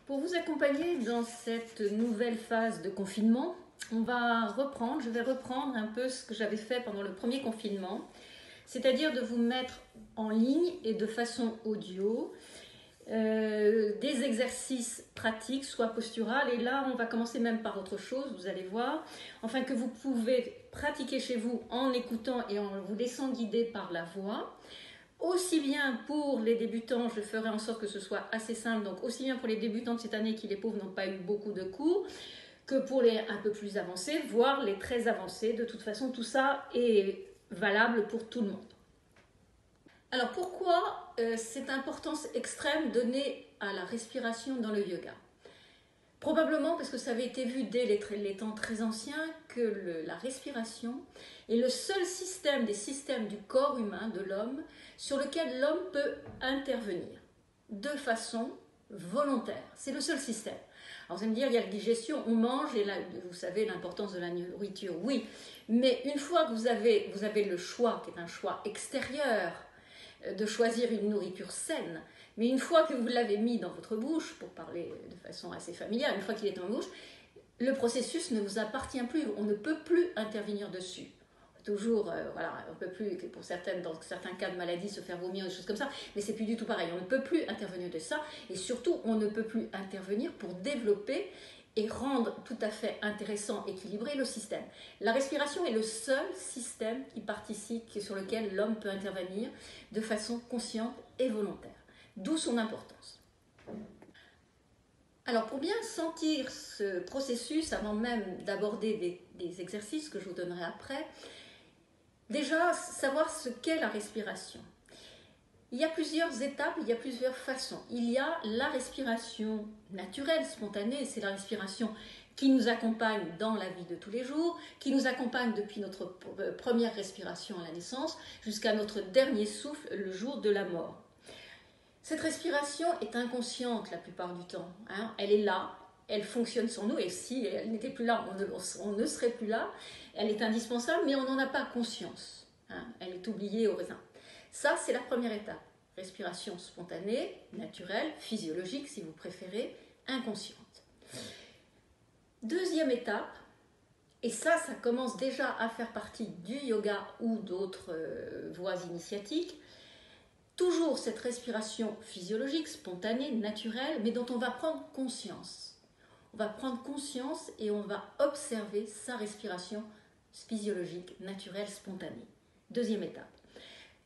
Pour vous accompagner dans cette nouvelle phase de confinement, je vais reprendre un peu ce que j'avais fait pendant le premier confinement, c'est-à-dire de vous mettre en ligne et de façon audio des exercices pratiques, soit posturales, et là on va commencer même par autre chose, vous allez voir, enfin que vous pouvez pratiquer chez vous en écoutant et en vous laissant guider par la voix. Aussi bien pour les débutants, je ferai en sorte que ce soit assez simple, donc aussi bien pour les débutants de cette année qui les pauvres n'ont pas eu beaucoup de cours, que pour les un peu plus avancés, voire les très avancés. De toute façon, tout ça est valable pour tout le monde. Alors pourquoi cette importance extrême donnée à la respiration dans le yoga ? Probablement parce que ça avait été vu dès les temps très anciens que la respiration est le seul système des systèmes du corps humain, de l'homme, sur lequel l'homme peut intervenir de façon volontaire. C'est le seul système. Alors vous allez me dire, il y a la digestion, on mange, et là, vous savez l'importance de la nourriture, oui. Mais une fois que vous avez le choix, qui est un choix extérieur, de choisir une nourriture saine, mais une fois que vous l'avez mis dans votre bouche, pour parler de façon assez familière, une fois qu'il est dans votre bouche, le processus ne vous appartient plus, on ne peut plus intervenir dessus. Toujours, on ne peut plus, dans certains cas de maladie, se faire vomir, des choses comme ça, mais c'est plus du tout pareil, on ne peut plus intervenir de ça, et surtout, on ne peut plus intervenir pour développer et rendre tout à fait intéressant, équilibré le système. La respiration est le seul système qui participe, sur lequel l'homme peut intervenir de façon consciente et volontaire. D'où son importance. Alors pour bien sentir ce processus, avant même d'aborder des exercices que je vous donnerai après, déjà savoir ce qu'est la respiration. Il y a plusieurs étapes, il y a plusieurs façons. Il y a la respiration naturelle, spontanée, c'est la respiration qui nous accompagne dans la vie de tous les jours, qui nous accompagne depuis notre première respiration à la naissance jusqu'à notre dernier souffle le jour de la mort. Cette respiration est inconsciente la plupart du temps. Elle est là, elle fonctionne sur nous, et si elle n'était plus là, on ne serait plus là. Elle est indispensable, mais on n'en a pas conscience. Elle est oubliée au raisin. Ça, c'est la première étape. Respiration spontanée, naturelle, physiologique si vous préférez, inconsciente. Deuxième étape, et ça commence déjà à faire partie du yoga ou d'autres voies initiatiques, toujours cette respiration physiologique, spontanée, naturelle, mais dont on va prendre conscience. On va prendre conscience et on va observer sa respiration physiologique, naturelle, spontanée. Deuxième étape.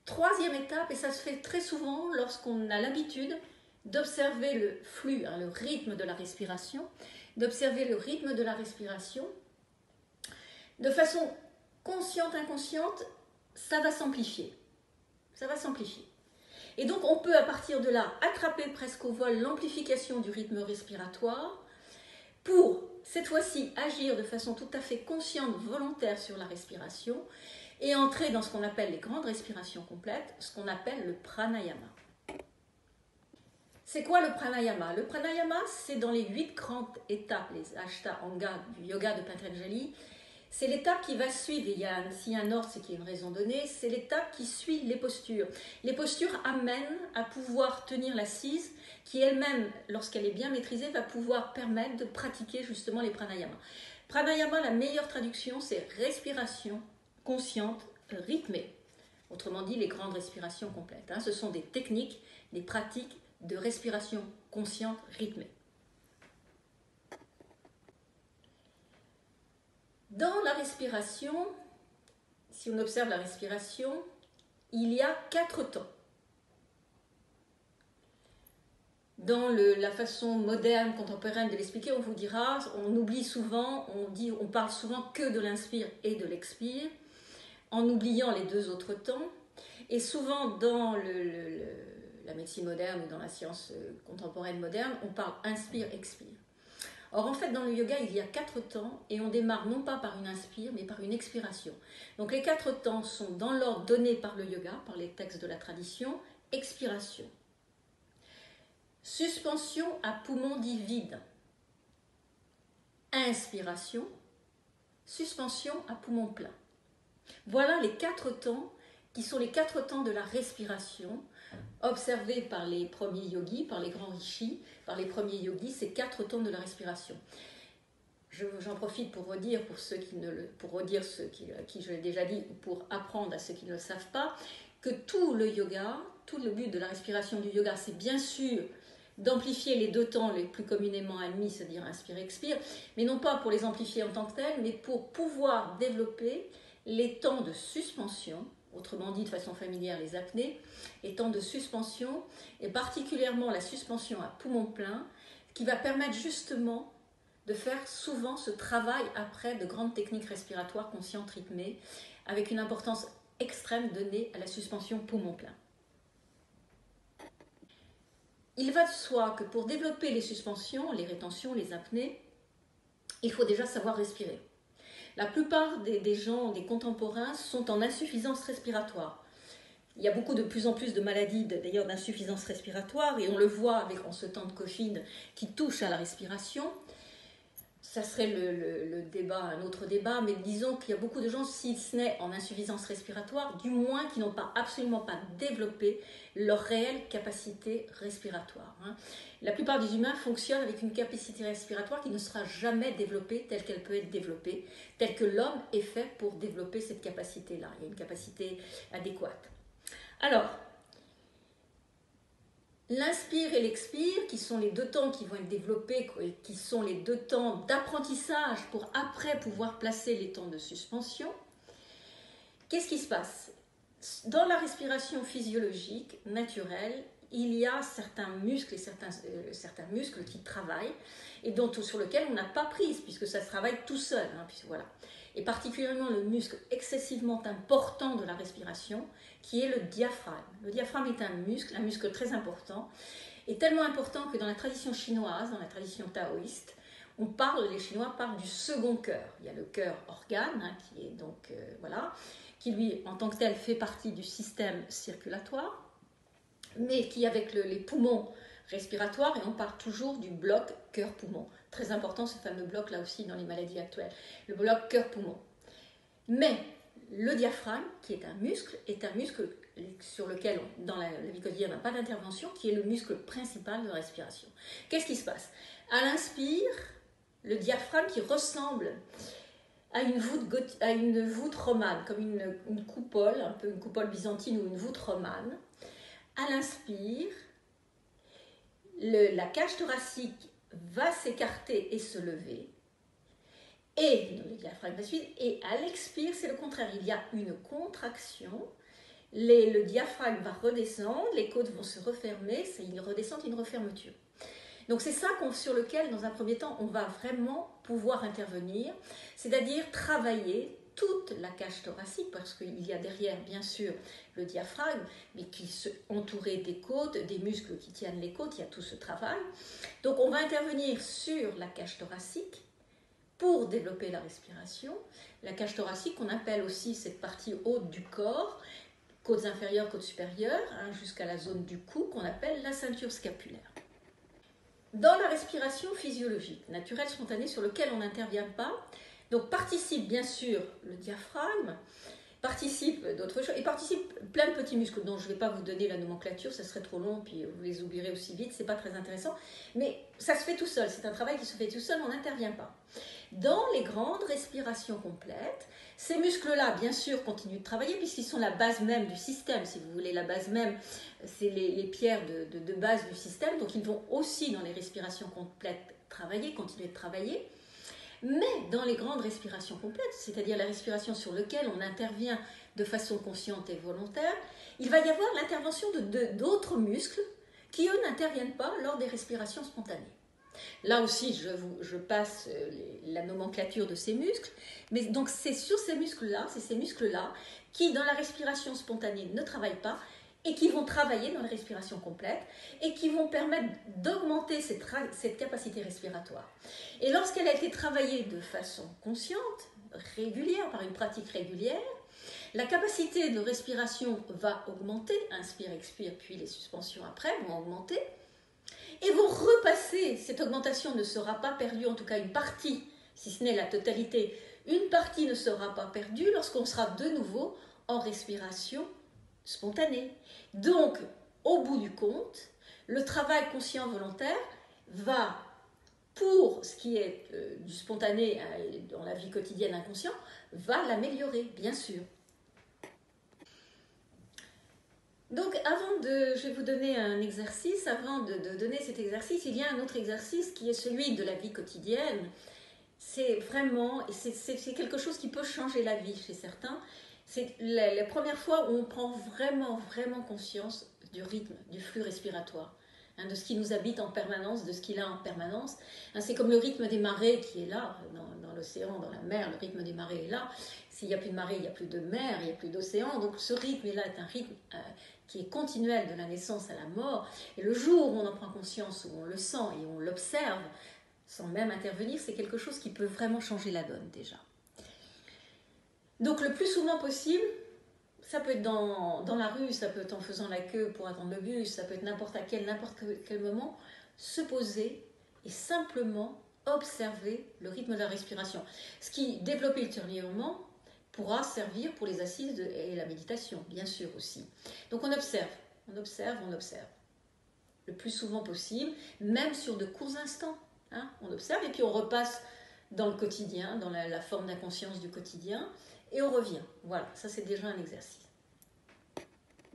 Troisième étape, et ça se fait très souvent lorsqu'on a l'habitude d'observer le flux, le rythme de la respiration, de façon consciente, inconsciente, ça va s'amplifier. Et donc on peut à partir de là attraper presque au vol l'amplification du rythme respiratoire pour cette fois-ci agir de façon tout à fait consciente, volontaire sur la respiration et entrer dans ce qu'on appelle les grandes respirations complètes, ce qu'on appelle le pranayama. C'est quoi le pranayama ? Le pranayama, c'est dans les 8 grandes étapes, les Ashtanga du yoga de Patanjali. C'est l'étape qui va suivre, s'il y a un ordre, c'est qu'il y a une raison donnée, c'est l'étape qui suit les postures. Les postures amènent à pouvoir tenir l'assise, qui elle-même, lorsqu'elle est bien maîtrisée, va pouvoir permettre de pratiquer justement les pranayamas. Pranayama, la meilleure traduction, c'est respiration consciente, rythmée. Autrement dit, les grandes respirations complètes. Ce sont des techniques, des pratiques de respiration consciente, rythmée. Dans la respiration, si on observe la respiration, il y a 4 temps. Dans la façon moderne, contemporaine de l'expliquer, on vous dira, on oublie souvent, on parle souvent que de l'inspire et de l'expire, en oubliant les 2 autres temps. Et souvent dans la médecine moderne ou dans la science contemporaine moderne, on parle inspire-expire. Or, en fait, dans le yoga, il y a 4 temps et on démarre non pas par une inspire, mais par une expiration. Donc, les 4 temps sont dans l'ordre donné par le yoga, par les textes de la tradition. Expiration. Suspension à poumon dit vide. Inspiration. Suspension à poumon plein. Voilà les 4 temps qui sont les 4 temps de la respiration observés par les premiers yogis, par les grands rishis, par les premiers yogis, ces 4 temps de la respiration. J'en profite pour redire, à qui je l'ai déjà dit, ou pour apprendre à ceux qui ne le savent pas, que tout le yoga, tout le but de la respiration du yoga, c'est bien sûr d'amplifier les 2 temps les plus communément admis, c'est-à-dire inspire-expire, mais non pas pour les amplifier en tant que tels, mais pour pouvoir développer les temps de suspension, autrement dit de façon familière les apnées, les temps de suspension, et particulièrement la suspension à poumon plein, qui va permettre justement de faire souvent ce travail après de grandes techniques respiratoires conscientes rythmées, avec une importance extrême donnée à la suspension poumon plein. Il va de soi que pour développer les suspensions, les rétentions, les apnées, il faut déjà savoir respirer. La plupart des gens, des contemporains, sont en insuffisance respiratoire. Il y a de plus en plus de maladies, d'ailleurs d'insuffisance respiratoire, et on le voit en ce temps de Covid qui touche à la respiration. Ça serait un autre débat, mais disons qu'il y a beaucoup de gens, si ce n'est en insuffisance respiratoire, du moins qui n'ont absolument pas développé leur réelle capacité respiratoire. La plupart des humains fonctionnent avec une capacité respiratoire qui ne sera jamais développée telle qu'elle peut être développée, telle que l'homme est fait pour développer cette capacité-là. Il y a une capacité adéquate. Alors, l'inspire et l'expire, qui sont les 2 temps qui vont être développés, qui sont les 2 temps d'apprentissage pour après pouvoir placer les temps de suspension. Qu'est-ce qui se passe? Dans la respiration physiologique, naturelle, il y a certains muscles et certains muscles qui travaillent et sur lesquels on n'a pas prise, puisque ça se travaille tout seul. Voilà. Et particulièrement le muscle excessivement important de la respiration, qui est le diaphragme. Le diaphragme est un muscle très important, et tellement important que dans la tradition chinoise, dans la tradition taoïste, les Chinois parlent du second cœur. Il y a le cœur organe, qui est donc, qui lui, en tant que tel, fait partie du système circulatoire, mais qui, avec les poumons respiratoires, et on parle toujours du bloc cœur-poumon. Très important ce fameux bloc là aussi dans les maladies actuelles, le bloc cœur-poumon. Mais le diaphragme, qui est un muscle sur lequel, dans la vie quotidienne, on n'a pas d'intervention, qui est le muscle principal de la respiration. Qu'est-ce qui se passe? À l'inspire, le diaphragme qui ressemble à une voûte romane, comme une coupole, un peu une coupole byzantine ou une voûte romane. À l'inspire, la cage thoracique va s'écarter et se lever, et le diaphragme va suivre, et à l'expire, c'est le contraire, il y a une contraction, le diaphragme va redescendre, les côtes vont se refermer, c'est une redescente, une refermeture. Donc c'est ça sur lequel, dans un premier temps, on va vraiment pouvoir intervenir, c'est-à-dire travailler toute la cage thoracique, parce qu'il y a derrière, bien sûr, le diaphragme, mais entouré des côtes, des muscles qui tiennent les côtes, il y a tout ce travail. Donc on va intervenir sur la cage thoracique pour développer la respiration. La cage thoracique, on appelle aussi cette partie haute du corps, côtes inférieures, côtes supérieures, jusqu'à la zone du cou, qu'on appelle la ceinture scapulaire. Dans la respiration physiologique, naturelle, spontanée, sur laquelle on n'intervient pas, donc participe bien sûr le diaphragme, participe d'autres choses, et participe plein de petits muscles dont je ne vais pas vous donner la nomenclature, ça serait trop long, puis vous les oublierez aussi vite, c'est pas très intéressant, mais ça se fait tout seul, c'est un travail qui se fait tout seul, on n'intervient pas. Dans les grandes respirations complètes, ces muscles-là, bien sûr, continuent de travailler, puisqu'ils sont la base même du système, si vous voulez, la base même, c'est les pierres de base du système, donc ils vont aussi dans les respirations complètes continuer de travailler. Mais dans les grandes respirations complètes, c'est-à-dire la respiration sur laquelle on intervient de façon consciente et volontaire, il va y avoir l'intervention d'autres muscles qui, eux, n'interviennent pas lors des respirations spontanées. Là aussi, je passe la nomenclature de ces muscles, mais donc c'est sur ces muscles-là, c'est ces muscles-là qui, dans la respiration spontanée, ne travaillent pas, et qui vont travailler dans la respiration complète et qui vont permettre d'augmenter cette capacité respiratoire. Et lorsqu'elle a été travaillée de façon consciente, régulière, par une pratique régulière, la capacité de respiration va augmenter, inspire, expire, puis les suspensions après vont augmenter, et vont repasser. Cette augmentation ne sera pas perdue, en tout cas une partie, si ce n'est la totalité, une partie ne sera pas perdue lorsqu'on sera de nouveau en respiration spontanée. Donc, au bout du compte, le travail conscient volontaire va, pour ce qui est du spontané dans la vie quotidienne inconscient, va l'améliorer, bien sûr. Donc, je vais vous donner un exercice. Avant de donner cet exercice, il y a un autre exercice qui est celui de la vie quotidienne. C'est vraiment, c'est quelque chose qui peut changer la vie chez certains. C'est la première fois où on prend vraiment conscience du rythme, du flux respiratoire, hein, de ce qui nous habite en permanence, de ce qu'il a en permanence. Hein, c'est comme le rythme des marées qui est là, dans l'océan, dans la mer, le rythme des marées est là. S'il n'y a plus de marée, il n'y a plus de mer, il n'y a plus d'océan. Donc ce rythme-là est un rythme qui est continuel de la naissance à la mort. Et le jour où on en prend conscience, où on le sent et on l'observe, sans même intervenir, c'est quelque chose qui peut vraiment changer la donne déjà. Donc le plus souvent possible, ça peut être dans la rue, ça peut être en faisant la queue pour attendre le bus, ça peut être n'importe quel moment, se poser et simplement observer le rythme de la respiration. Ce qui, développé ultérieurement, pourra servir pour les assises et la méditation, bien sûr aussi. Donc on observe. Le plus souvent possible, même sur de courts instants. Hein, on observe et puis on repasse dans le quotidien, dans la forme d'inconscience du quotidien, et on revient. Voilà, ça c'est déjà un exercice.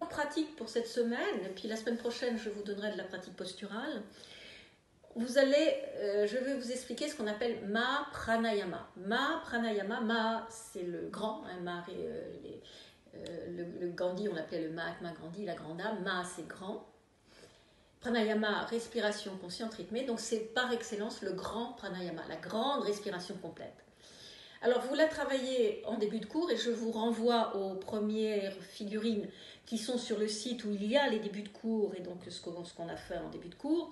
En pratique pour cette semaine, et puis la semaine prochaine je vous donnerai de la pratique posturale, je vais vous expliquer ce qu'on appelle Ma Pranayama. Ma Pranayama, Ma c'est le grand, hein, le Gandhi, on l'appelait le Mahatma Gandhi, la grande âme, Ma c'est grand. Pranayama, respiration consciente rythmée, donc c'est par excellence le grand pranayama, la grande respiration complète. Alors vous la travaillez en début de cours et je vous renvoie aux premières figurines qui sont sur le site où il y a les débuts de cours et donc ce qu'on a fait en début de cours.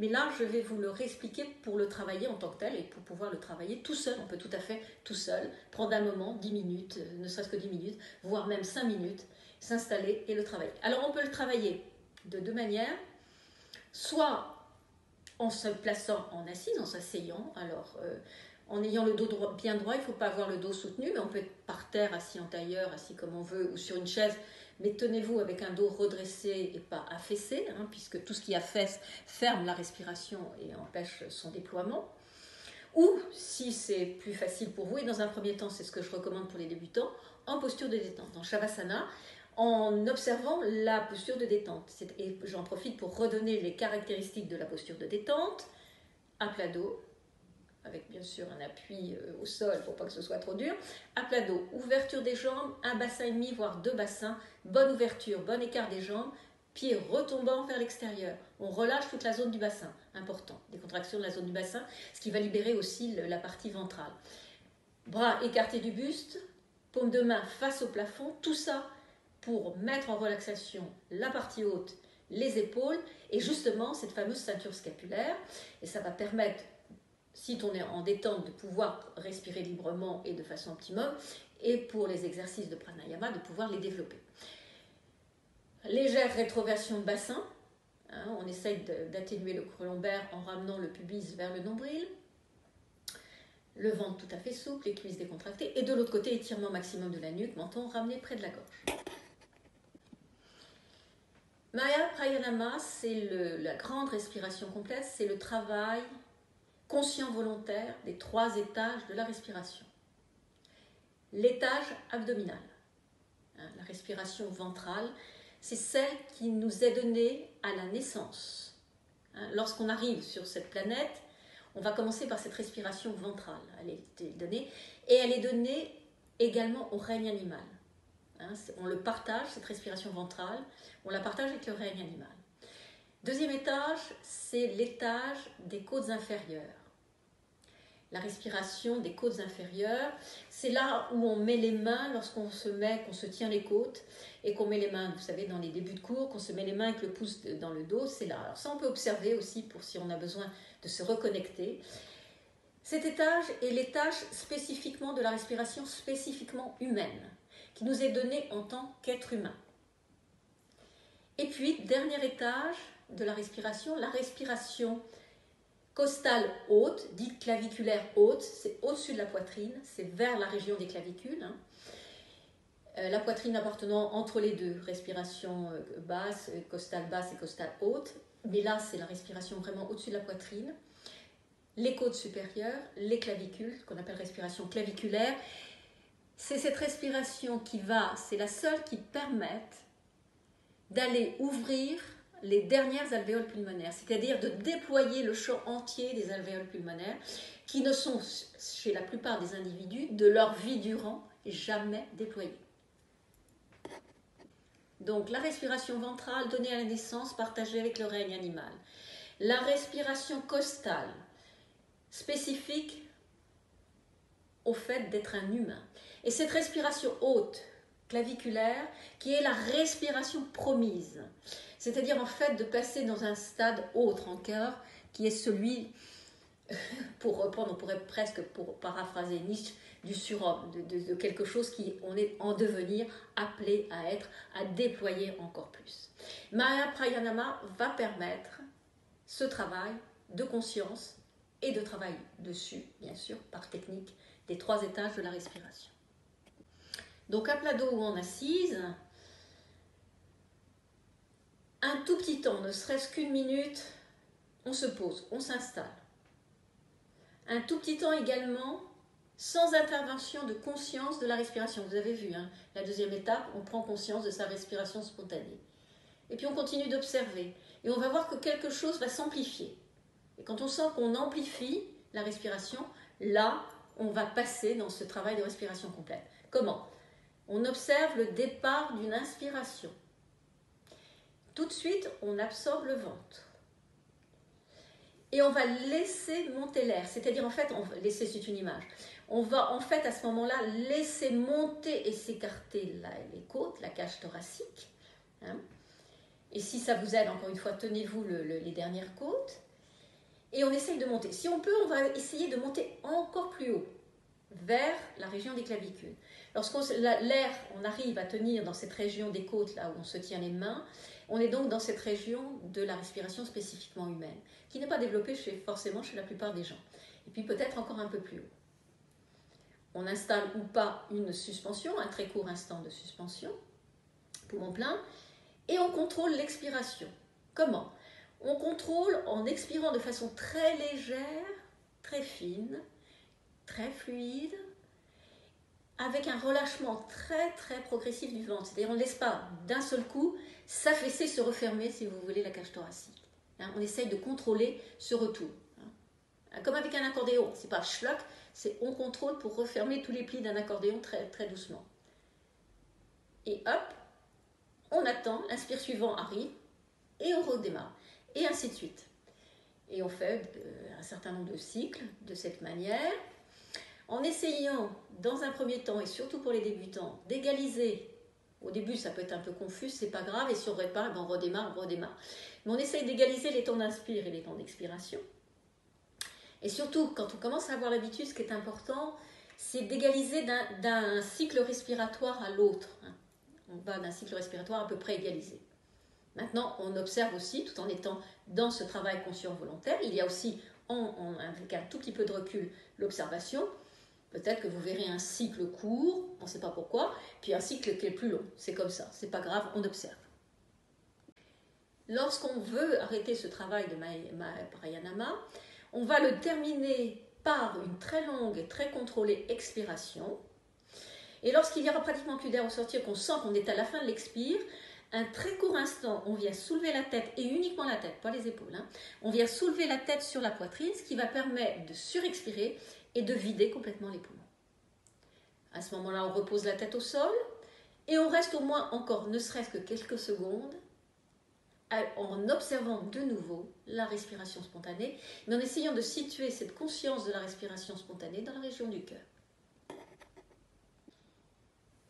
Mais là, je vais vous le réexpliquer pour le travailler en tant que tel et pour pouvoir le travailler tout seul. On peut tout à fait tout seul prendre un moment, 10 minutes, ne serait-ce que 10 minutes, voire même 5 minutes, s'installer et le travailler. Alors on peut le travailler de deux manières. Soit en se plaçant en assise, en s'asseyant, alors en ayant le dos bien droit, il ne faut pas avoir le dos soutenu, mais on peut être par terre, assis en tailleur, assis comme on veut, ou sur une chaise, mais tenez-vous avec un dos redressé et pas affaissé, hein, puisque tout ce qui affaisse ferme la respiration et empêche son déploiement. Ou, si c'est plus facile pour vous, et dans un premier temps, c'est ce que je recommande pour les débutants, en posture de détente, en Shavasana, en observant la posture de détente. Et j'en profite pour redonner les caractéristiques de la posture de détente. À plat dos, avec bien sûr un appui au sol pour pas que ce soit trop dur. À plat dos, ouverture des jambes, un bassin et demi, voire deux bassins. Bonne ouverture, bon écart des jambes. Pieds retombant vers l'extérieur. On relâche toute la zone du bassin. Important, des contractions de la zone du bassin, ce qui va libérer aussi la partie ventrale. Bras écartés du buste, paume de main face au plafond. Tout ça pour mettre en relaxation la partie haute, les épaules et justement cette fameuse ceinture scapulaire. Et ça va permettre, si on est en détente, de pouvoir respirer librement et de façon optimum, et pour les exercices de pranayama, de pouvoir les développer. Légère rétroversion de bassin, hein, on essaye d'atténuer le creux lombaire en ramenant le pubis vers le nombril. Le ventre tout à fait souple, les cuisses décontractées, et de l'autre côté, étirement maximum de la nuque, menton ramené près de la gorge. Maya Pranayama, c'est la grande respiration complète, c'est le travail conscient volontaire des 3 étages de la respiration. L'étage abdominal, hein, la respiration ventrale, c'est celle qui nous est donnée à la naissance. Hein, lorsqu'on arrive sur cette planète, on va commencer par cette respiration ventrale. Elle est donnée, et elle est donnée également au règne animal. Hein, on le partage, cette respiration ventrale, on la partage avec le règne animal. Deuxième étage, c'est l'étage des côtes inférieures. La respiration des côtes inférieures, c'est là où on met les mains lorsqu'on qu'on se tient les côtes et qu'on met les mains, vous savez, dans les débuts de cours, qu'on se met les mains avec le pouce dans le dos, c'est là. Alors ça, on peut observer aussi pour si on a besoin de se reconnecter. Cet étage est l'étage spécifiquement de la respiration spécifiquement humaine, qui nous est donné en tant qu'être humain. Et puis, dernier étage de la respiration costale haute, dite claviculaire haute, c'est au-dessus de la poitrine, c'est vers la région des clavicules. Hein. La poitrine appartenant entre les deux, respiration basse, costale basse et costale haute. Mais là, c'est la respiration vraiment au-dessus de la poitrine. Les côtes supérieures, les clavicules, qu'on appelle respiration claviculaire. C'est cette respiration c'est la seule qui permette d'aller ouvrir les dernières alvéoles pulmonaires, c'est-à-dire de déployer le champ entier des alvéoles pulmonaires, qui ne sont, chez la plupart des individus, de leur vie durant, jamais déployés. Donc la respiration ventrale donnée à la naissance, partagée avec le règne animal. La respiration costale, spécifique au fait d'être un humain. Et cette respiration haute, claviculaire, qui est la respiration promise. C'est-à-dire en fait de passer dans un stade autre encore, qui est celui, pour reprendre, on pourrait presque, pour paraphraser Nietzsche, du surhomme, de quelque chose qui on est en devenir, appelé à être, à déployer encore plus. Maya Pranayama va permettre ce travail de conscience et de travail dessus, bien sûr, par technique, des 3 étages de la respiration. Donc à plat dos ou en assise, un tout petit temps, ne serait-ce qu'1 minute, on se pose, on s'installe. Un tout petit temps également, sans intervention de conscience de la respiration. Vous avez vu, hein, la deuxième étape, on prend conscience de sa respiration spontanée. Et puis on continue d'observer. Et on va voir que quelque chose va s'amplifier. Et quand on sent qu'on amplifie la respiration, là, on va passer dans ce travail de respiration complète. Comment? On observe le départ d'une inspiration. Tout de suite, on absorbe le ventre. Et on va laisser monter l'air. C'est-à-dire, en fait, laisser, c'est une image. On va, en fait, à ce moment-là, laisser monter et s'écarter les côtes, la cage thoracique. Hein. Et si ça vous aide, encore une fois, tenez-vous les dernières côtes. Et on essaye de monter. Si on peut, on va essayer de monter encore plus haut, vers la région des clavicules. L'air, on arrive à tenir dans cette région des côtes, là où on se tient les mains, on est donc dans cette région de la respiration spécifiquement humaine, qui n'est pas développée forcément chez la plupart des gens. Et puis peut-être encore un peu plus haut. On installe ou pas une suspension, un très court instant de suspension, poumon plein, et on contrôle l'expiration. Comment? On contrôle en expirant de façon très légère, très fine, très fluide, avec un relâchement très très progressif du ventre. C'est-à-dire on ne laisse pas d'un seul coup s'affaisser, se refermer, si vous voulez, la cage thoracique. Hein, on essaye de contrôler ce retour. Hein. Comme avec un accordéon, c'est pas schlock, c'est on contrôle pour refermer tous les plis d'un accordéon très, très doucement. Et hop, on attend, l'inspire suivant arrive, et on redémarre. Et ainsi de suite. Et on fait un certain nombre de cycles de cette manière, en essayant, dans un premier temps, et surtout pour les débutants, d'égaliser. Au début, ça peut être un peu confus, c'est pas grave, et si on répare, on redémarre. Mais on essaye d'égaliser les temps d'inspire et les temps d'expiration. Et surtout, quand on commence à avoir l'habitude, ce qui est important, c'est d'égaliser d'un cycle respiratoire à l'autre. On va d'un cycle respiratoire à peu près égalisé. Maintenant, on observe aussi, tout en étant dans ce travail conscient volontaire, il y a aussi, avec un tout petit peu de recul, l'observation. Peut-être que vous verrez un cycle court, on ne sait pas pourquoi, puis un cycle qui est plus long. C'est comme ça, c'est pas grave, on observe. Lorsqu'on veut arrêter ce travail de Maya Pranayama, on va le terminer par une très longue et très contrôlée expiration. Et lorsqu'il y aura pratiquement plus d'air au sortir, qu'on sent qu'on est à la fin de l'expire, un très court instant, on vient soulever la tête, et uniquement la tête, pas les épaules. Hein. On vient soulever la tête sur la poitrine, ce qui va permettre de surexpirer et de vider complètement les poumons. À ce moment-là, on repose la tête au sol, et on reste au moins encore, ne serait-ce que quelques secondes, en observant de nouveau la respiration spontanée, mais en essayant de situer cette conscience de la respiration spontanée dans la région du cœur.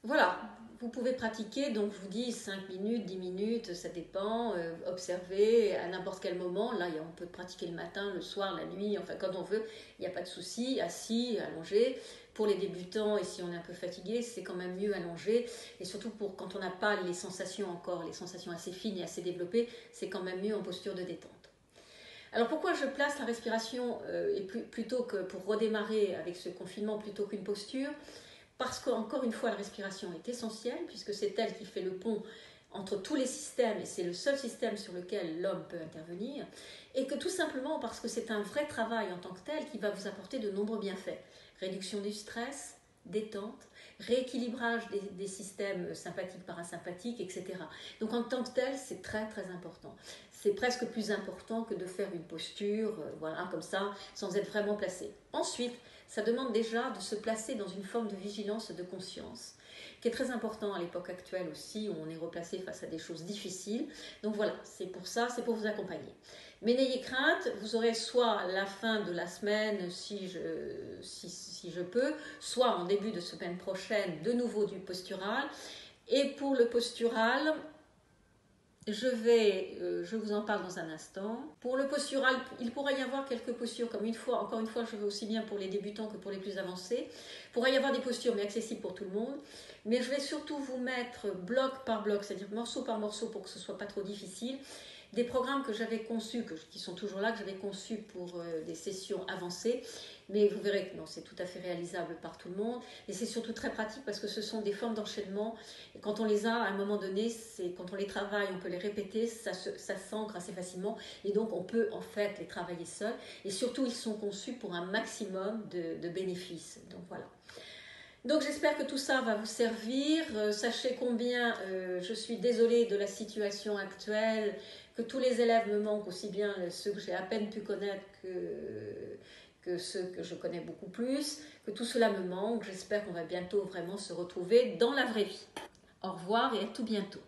Voilà, vous pouvez pratiquer, donc je vous dis 5 minutes, 10 minutes, ça dépend, observer à n'importe quel moment. Là, on peut pratiquer le matin, le soir, la nuit, enfin quand on veut, il n'y a pas de souci, assis, allongé. Pour les débutants, et si on est un peu fatigué, c'est quand même mieux allongé. Et surtout pour quand on n'a pas les sensations encore, les sensations assez fines et assez développées, c'est quand même mieux en posture de détente. Alors pourquoi je place la respiration plutôt que pour redémarrer avec ce confinement plutôt qu'une posture? parce qu'encore une fois, la respiration est essentielle, puisque c'est elle qui fait le pont entre tous les systèmes, et c'est le seul système sur lequel l'homme peut intervenir, et que tout simplement parce que c'est un vrai travail en tant que tel qui va vous apporter de nombreux bienfaits. Réduction du stress, détente, rééquilibrage des systèmes sympathiques, parasympathiques, etc. Donc en tant que tel, c'est très très important. C'est presque plus important que de faire une posture, voilà, comme ça, sans être vraiment placé. Ensuite, ça demande déjà de se placer dans une forme de vigilance et de conscience, qui est très important à l'époque actuelle aussi, où on est replacé face à des choses difficiles. Donc voilà, c'est pour ça, c'est pour vous accompagner. Mais n'ayez crainte, vous aurez soit la fin de la semaine, si je peux, soit en début de semaine prochaine, de nouveau du postural. Et pour le postural, je vous en parle dans un instant. Pour le postural, il pourrait y avoir quelques postures, comme encore une fois, je veux aussi bien pour les débutants que pour les plus avancés. Il pourrait y avoir des postures, mais accessibles pour tout le monde. Mais je vais surtout vous mettre bloc par bloc, c'est-à-dire morceau par morceau pour que ce ne soit pas trop difficile, des programmes que j'avais conçus, qui sont toujours là, que j'avais conçus pour des sessions avancées. Mais vous verrez que non, c'est tout à fait réalisable par tout le monde. Et c'est surtout très pratique parce que ce sont des formes d'enchaînement. Et quand on les a, à un moment donné, quand on les travaille, on peut les répéter, ça s'ancre assez facilement. Et donc, on peut en fait les travailler seul. Et surtout, ils sont conçus pour un maximum de bénéfices. Donc voilà. Donc j'espère que tout ça va vous servir. Sachez combien je suis désolée de la situation actuelle, que tous les élèves me manquent, aussi bien ceux que j'ai à peine pu connaître que ceux que je connais beaucoup plus, que tout cela me manque. J'espère qu'on va bientôt vraiment se retrouver dans la vraie vie. Au revoir et à tout bientôt.